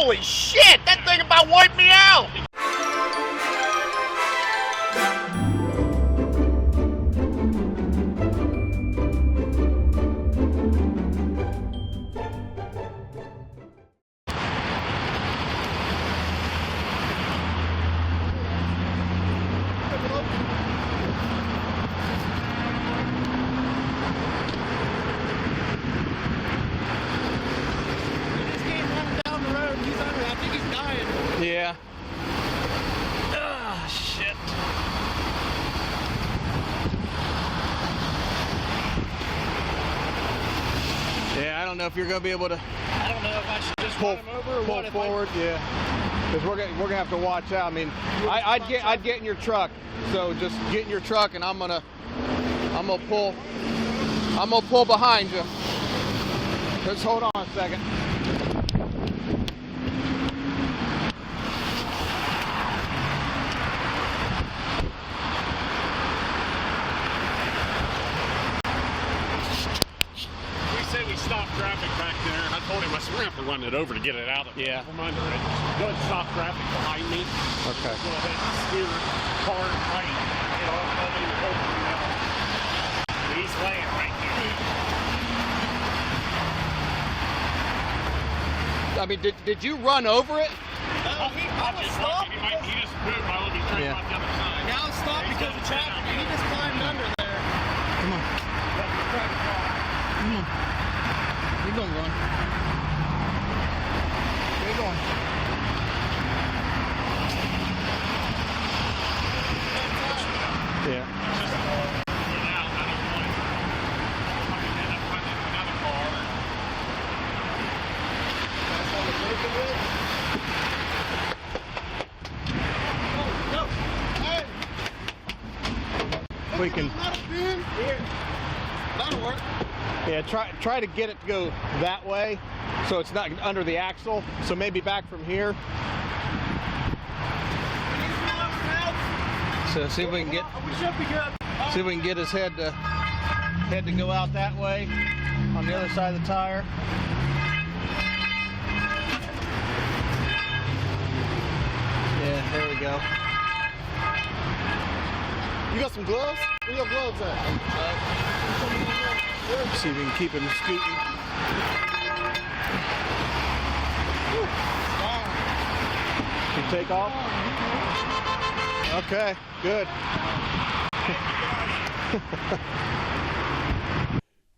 Holy shit, that thing about wiped me out! Yeah. Oh, shit. Yeah, I don't know if you're going to be able to. I don't know if I should just pull run him over or pull what. Forward, yeah. Because we're gonna have to watch out. I mean, I'd get in your truck. So just get in your truck, and I'm gonna pull behind you. Just hold on a second. We stopped traffic back there. I told him, I said, we're going to have to run it over to get it out of Yeah. from under it. Go ahead and stop traffic behind me. Okay. Go ahead and steer car right. You know, I'll be over now. He's laying right there. I mean, did you run over it? No, I was stopped. He just moved. I would be trying Yeah. on the other side. Now it's stopped because of traffic. He just climbed under there. Come on. Come on. Keep going, Ron. Keep going. Yeah. We can. That'll work. Yeah, try to get it to go that way, so it's not under the axle. So maybe back from here. So see if we can get. We should be good. See if we can get his head to go out that way on the other side of the tire. Yeah, there we go. You got some gloves? Where your gloves at? See if we can keep him scooting. Can you take off? Okay, good.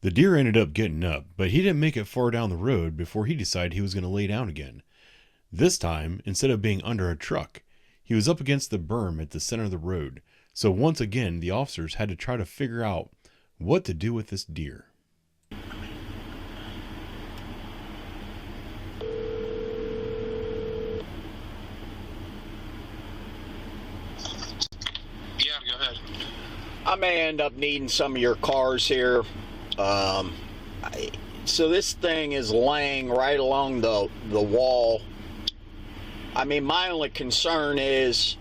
The deer ended up getting up, but he didn't make it far down the road before he decided he was going to lay down again. This time, instead of being under a truck, he was up against the berm at the center of the road. So once again, the officers had to try to figure out what to do with this deer. Yeah, go ahead. I may end up needing some of your cars here. So this thing is laying right along the wall. I mean, my only concern is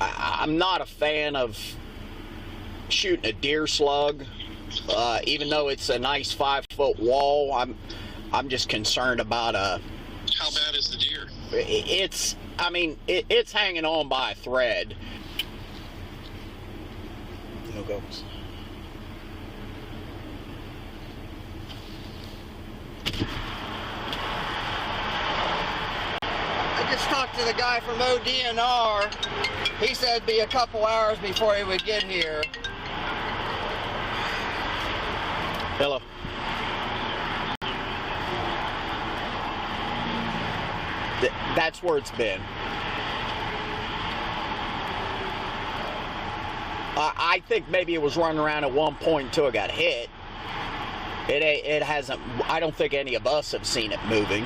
I'm not a fan of shooting a deer slug, even though it's a nice 5-foot wall. I'm just concerned about a. How bad is the deer? It's hanging on by a thread. No goes. I just talked to the guy from ODNR. He said it'd be a couple hours before he would get here. Hello. That's where it's been. I think maybe it was running around at one point until it got hit. It hasn't. I don't think any of us have seen it moving.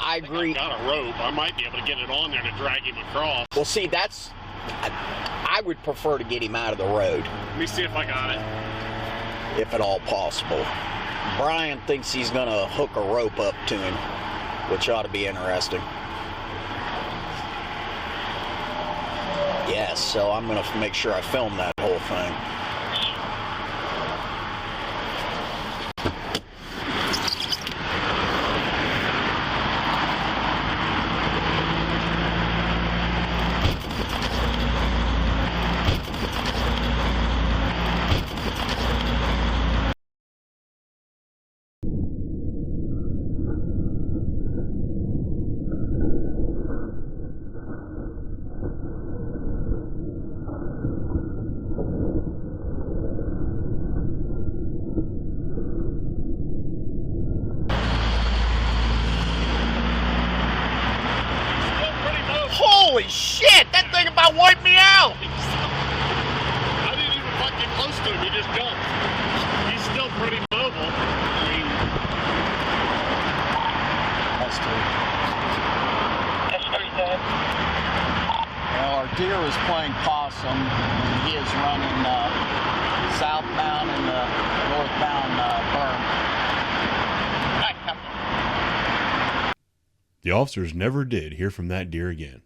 I agree. I got a rope. I might be able to get it on there to drag him across. Well, see, that's. I would prefer to get him out of the road. Let me see if I got it. If at all possible. Brian thinks he's going to hook a rope up to him, which ought to be interesting. Yes, so I'm going to make sure I film that whole thing. to him. He just jumped. He's still pretty mobile. I mean, That's true. That's pretty good. Well, our deer was playing possum, and he is running southbound and northbound berm. Nice company. The officers never did hear from that deer again.